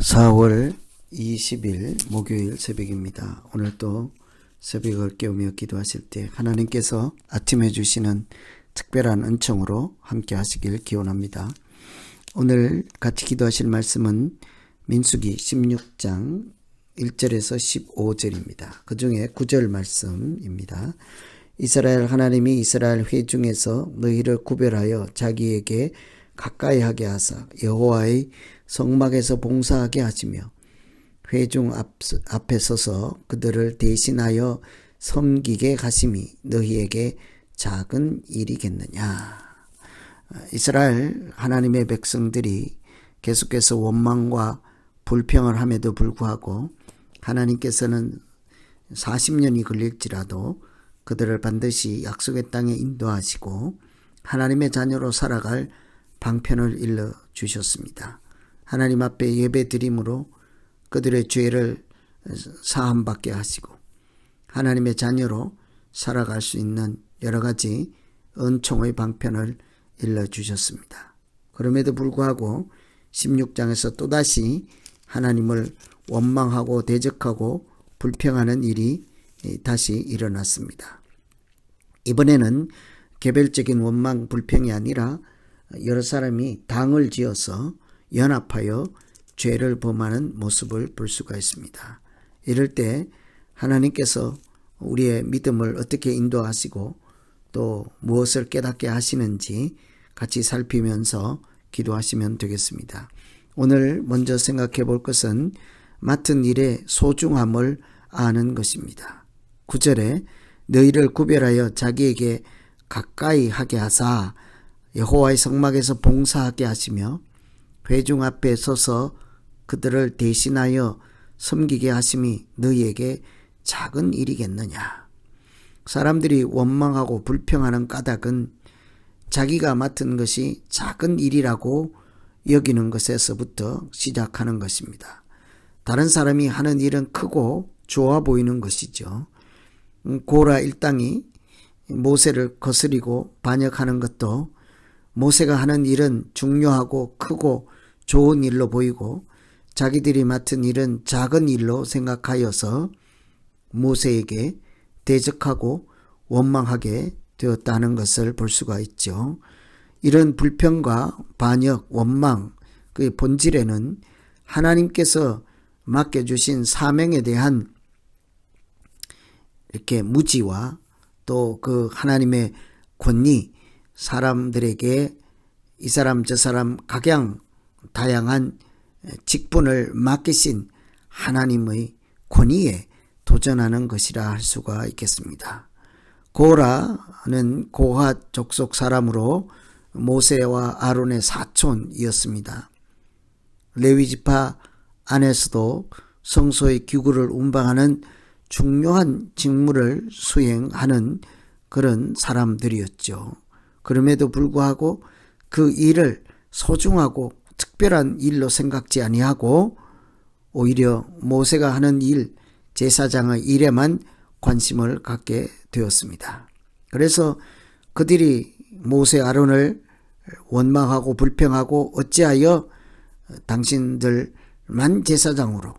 4월 20일 목요일 새벽입니다. 오늘 또 새벽을 깨우며 기도하실 때 하나님께서 아침에 주시는 특별한 은총으로 함께 하시길 기원합니다. 오늘 같이 기도하실 말씀은 민수기 16장 1절에서 15절입니다. 그 중에 9절 말씀입니다. 이스라엘 하나님이 이스라엘 회중에서 너희를 구별하여 자기에게 가까이 하게 하사 여호와의 성막에서 봉사하게 하시며 회중 앞에 서서 그들을 대신하여 섬기게 하심이 너희에게 작은 일이겠느냐. 이스라엘 하나님의 백성들이 계속해서 원망과 불평을 함에도 불구하고 하나님께서는 40년이 걸릴지라도 그들을 반드시 약속의 땅에 인도하시고 하나님의 자녀로 살아갈 방편을 일러 주셨습니다. 하나님 앞에 예배 드림으로 그들의 죄를 사함받게 하시고 하나님의 자녀로 살아갈 수 있는 여러 가지 은총의 방편을 일러 주셨습니다. 그럼에도 불구하고 16장에서 또다시 하나님을 원망하고 대적하고 불평하는 일이 다시 일어났습니다. 이번에는 개별적인 원망 불평이 아니라 여러 사람이 당을 지어서 연합하여 죄를 범하는 모습을 볼 수가 있습니다. 이럴 때 하나님께서 우리의 믿음을 어떻게 인도하시고 또 무엇을 깨닫게 하시는지 같이 살피면서 기도하시면 되겠습니다. 오늘 먼저 생각해 볼 것은 맡은 일의 소중함을 아는 것입니다. 9절에 너희를 구별하여 자기에게 가까이 하게 하사 여호와의 성막에서 봉사하게 하시며 회중 앞에 서서 그들을 대신하여 섬기게 하심이 너희에게 작은 일이겠느냐. 사람들이 원망하고 불평하는 까닭은 자기가 맡은 것이 작은 일이라고 여기는 것에서부터 시작하는 것입니다. 다른 사람이 하는 일은 크고 좋아 보이는 것이죠. 고라 일당이 모세를 거스리고 반역하는 것도 모세가 하는 일은 중요하고 크고 좋은 일로 보이고 자기들이 맡은 일은 작은 일로 생각하여서 모세에게 대적하고 원망하게 되었다는 것을 볼 수가 있죠. 이런 불평과 반역, 원망, 그 본질에는 하나님께서 맡겨주신 사명에 대한 이렇게 무지와 또 그 하나님의 권위, 사람들에게 이 사람 저 사람 각양 다양한 직분을 맡기신 하나님의 권위에 도전하는 것이라 할 수가 있겠습니다. 고라는 고핫 족속 사람으로 모세와 아론의 사촌이었습니다. 레위지파 안에서도 성소의 기구를 운반하는 중요한 직무를 수행하는 그런 사람들이었죠. 그럼에도 불구하고 그 일을 소중하고 특별한 일로 생각지 아니하고 오히려 모세가 하는 일, 제사장의 일에만 관심을 갖게 되었습니다. 그래서 그들이 모세 아론을 원망하고 불평하고 어찌하여 당신들만 제사장으로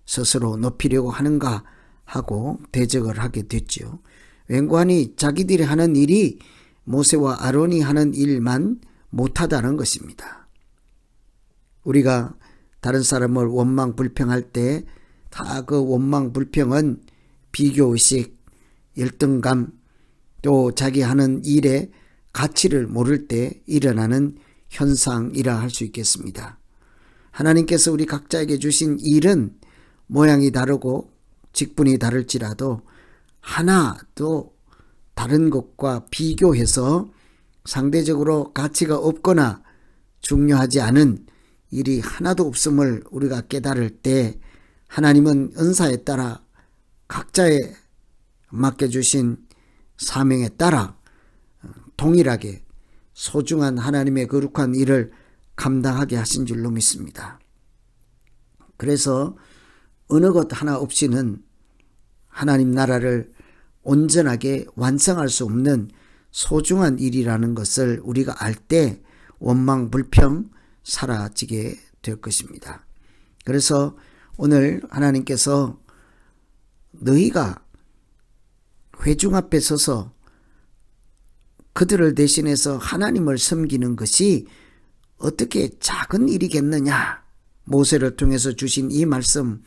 스스로 높이려고 하는가 하고 대적을 하게 됐죠. 웬관히 자기들이 하는 일이 모세와 아론이 하는 일만 못하다는 것입니다. 우리가 다른 사람을 원망 불평할 때 다 그 원망 불평은 비교의식, 열등감, 또 자기 하는 일의 가치를 모를 때 일어나는 현상이라 할 수 있겠습니다. 하나님께서 우리 각자에게 주신 일은 모양이 다르고 직분이 다를지라도 하나도 다른 것과 비교해서 상대적으로 가치가 없거나 중요하지 않은 일이 하나도 없음을 우리가 깨달을 때 하나님은 은사에 따라 각자의 맡겨주신 사명에 따라 동일하게 소중한 하나님의 거룩한 일을 감당하게 하신 줄로 믿습니다. 그래서 어느 것 하나 없이는 하나님 나라를 온전하게 완성할 수 없는 소중한 일이라는 것을 우리가 알 때 원망, 불평 사라지게 될 것입니다. 그래서 오늘 하나님께서 너희가 회중 앞에 서서 그들을 대신해서 하나님을 섬기는 것이 어떻게 작은 일이겠느냐, 모세를 통해서 주신 이 말씀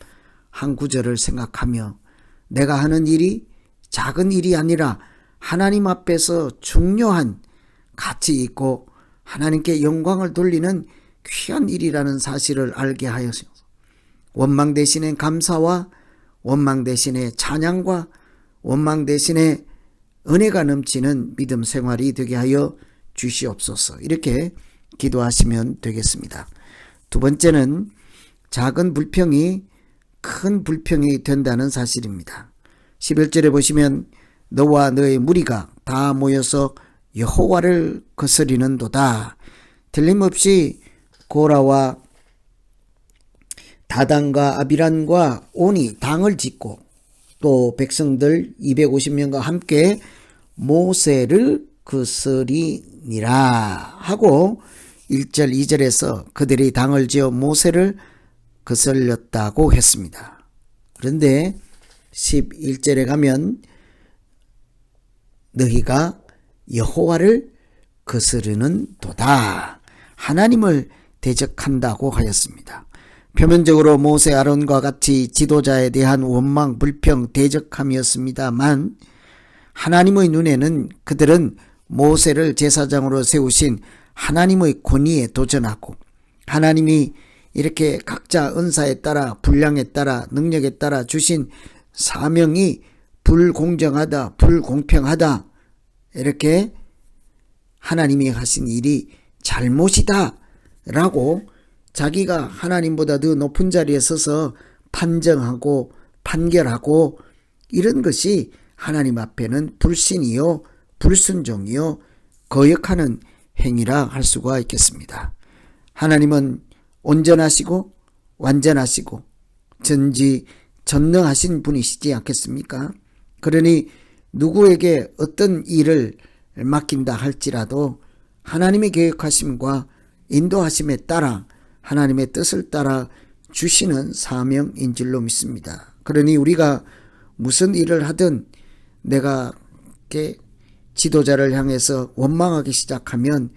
한 구절을 생각하며 내가 하는 일이 작은 일이 아니라 하나님 앞에서 중요한 가치 있고 하나님께 영광을 돌리는 귀한 일이라는 사실을 알게 하여서 원망 대신에 감사와 원망 대신에 찬양과 원망 대신에 은혜가 넘치는 믿음 생활이 되게 하여 주시옵소서. 이렇게 기도하시면 되겠습니다. 두 번째는 작은 불평이 큰 불평이 된다는 사실입니다. 11절에 보시면 너와 너의 무리가 다 모여서 여호와를 거스리는도다. 틀림없이 고라와 다단과 아비란과 온이 당을 짓고 또 백성들 250명과 함께 모세를 거스리니라 하고 1절 2절에서 그들이 당을 지어 모세를 거슬렸다고 했습니다. 그런데 11절에 가면 너희가 여호와를 거스르는 도다, 하나님을 대적한다고 하였습니다. 표면적으로 모세 아론과 같이 지도자에 대한 원망, 불평, 대적함이었습니다만 하나님의 눈에는 그들은 모세를 제사장으로 세우신 하나님의 권위에 도전하고 하나님이 이렇게 각자 은사에 따라 분량에 따라 능력에 따라 주신 사명이 불공정하다, 불공평하다, 이렇게 하나님이 하신 일이 잘못이다 라고 자기가 하나님보다 더 높은 자리에 서서 판정하고 판결하고 이런 것이 하나님 앞에는 불신이요 불순종이요 거역하는 행위라 할 수가 있겠습니다. 하나님은 온전하시고 완전하시고 전지전능하신 분이시지 않겠습니까? 그러니 누구에게 어떤 일을 맡긴다 할지라도 하나님의 계획하심과 인도하심에 따라 하나님의 뜻을 따라 주시는 사명인 줄로 믿습니다. 그러니 우리가 무슨 일을 하든 내가 지도자를 향해서 원망하기 시작하면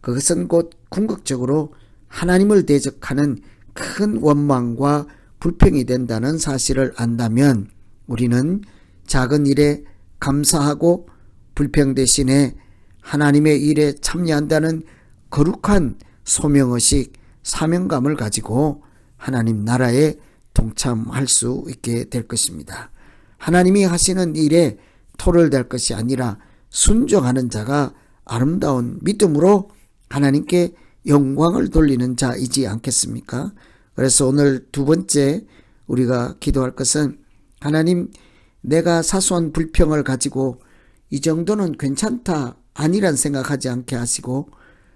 그것은 곧 궁극적으로 하나님을 대적하는 큰 원망과 불평이 된다는 사실을 안다면 우리는 작은 일에 감사하고 불평 대신에 하나님의 일에 참여한다는 거룩한 소명의식, 사명감을 가지고 하나님 나라에 동참할 수 있게 될 것입니다. 하나님이 하시는 일에 토를 댈 것이 아니라 순종하는 자가 아름다운 믿음으로 하나님께 영광을 돌리는 자이지 않겠습니까? 그래서 오늘 두 번째 우리가 기도할 것은 하나님, 내가 사소한 불평을 가지고 이 정도는 괜찮다 아니란 생각하지 않게 하시고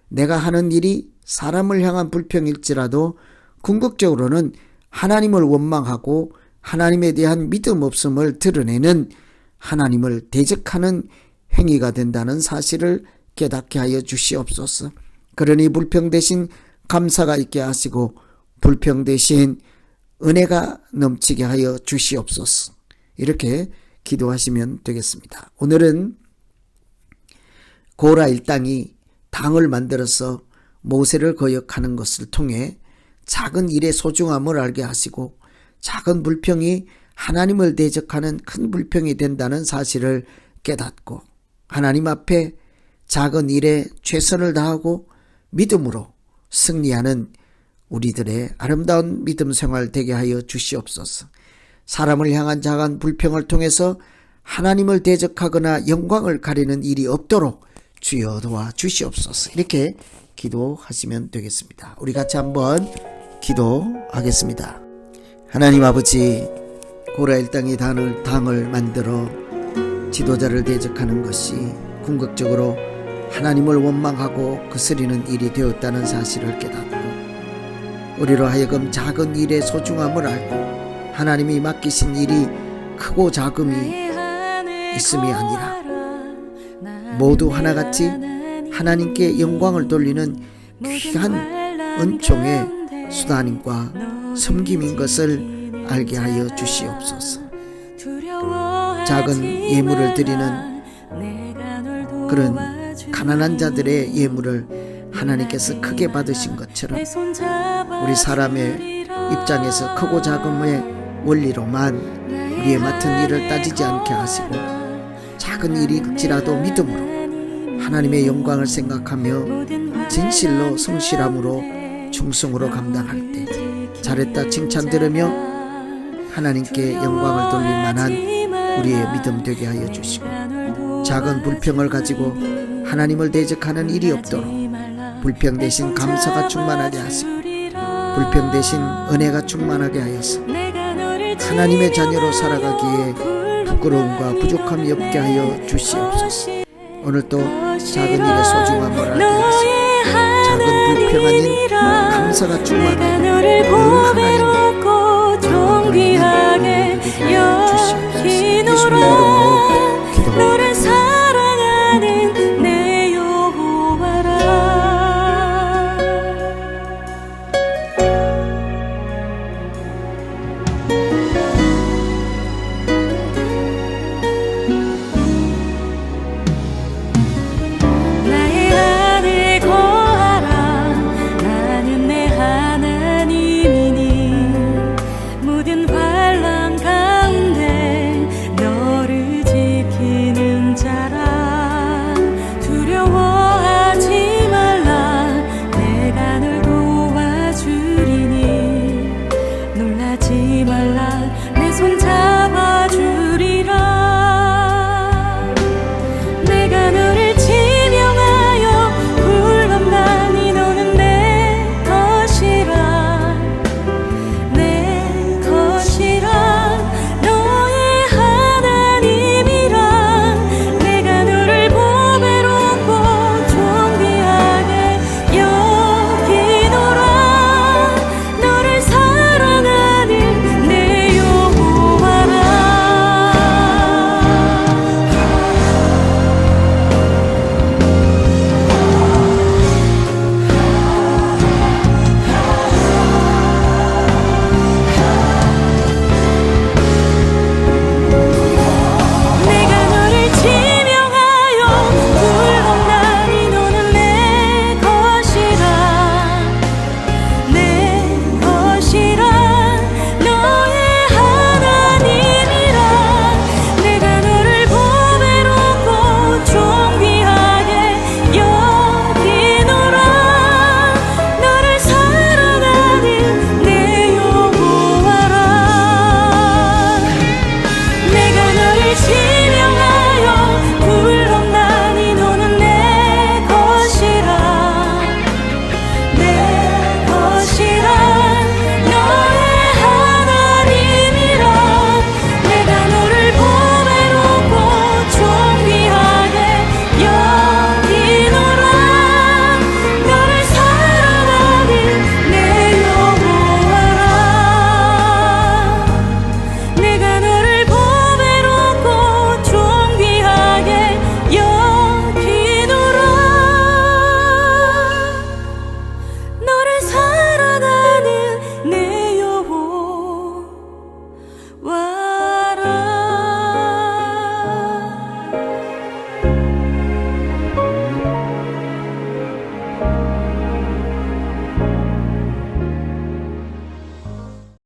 내가 하는 일이 사람을 향한 불평일지라도 궁극적으로는 하나님을 원망하고 하나님에 대한 믿음 없음을 드러내는 하나님을 대적하는 행위가 된다는 사실을 깨닫게 하여 주시옵소서. 그러니 불평 대신 감사가 있게 하시고 불평 대신 은혜가 넘치게 하여 주시옵소서. 이렇게 기도하시면 되겠습니다. 오늘은 고라 일당이 당을 만들어서 모세를 거역하는 것을 통해 작은 일의 소중함을 알게 하시고 작은 불평이 하나님을 대적하는 큰 불평이 된다는 사실을 깨닫고 하나님 앞에 작은 일에 최선을 다하고 믿음으로 승리하는 우리들의 아름다운 믿음 생활 되게 하여 주시옵소서. 사람을 향한 작은 불평을 통해서 하나님을 대적하거나 영광을 가리는 일이 없도록 주여 도와 주시옵소서. 이렇게 기도하시면 되겠습니다. 우리 같이 한번 기도하겠습니다. 하나님 아버지, 고라 일당이 당을 만들어 지도자를 대적하는 것이 궁극적으로 하나님을 원망하고 거스리는 일이 되었다는 사실을 깨닫고 우리로 하여금 작은 일의 소중함을 알고 하나님이 맡기신 일이 크고 작음이 있음이 아니라 모두 하나같이 하나님께 영광을 돌리는 귀한 은총의 수단과 섬김인 것을 알게 하여 주시옵소서. 작은 예물을 드리는 그런 가난한 자들의 예물을 하나님께서 크게 받으신 것처럼 우리 사람의 입장에서 크고 작음의 원리로만 우리의 맡은 일을 따지지 않게 하시고 작은 일일지라도 믿음으로 하나님의 영광을 생각하며 진실로 성실함으로 충성으로 감당할 때 잘했다 칭찬 들으며 하나님께 영광을 돌릴 만한 우리의 믿음 되게 하여 주시고 작은 불평을 가지고 하나님을 대적하는 일이 없도록 불평 대신 감사가 충만하게 하시고 불평 대신 은혜가 충만하게 하여서 하나님의 자녀로 살아가기에 부끄러움과 부족함이 없게 하여 주시옵소서. 오늘도 작은 일의 소중함을 알게 하시고 작은 불평 아닌 감사가 충만하여 늘 하나님의 영광을 돌리는 오늘 되게 하여 주시옵소서. 예수님의 이름으로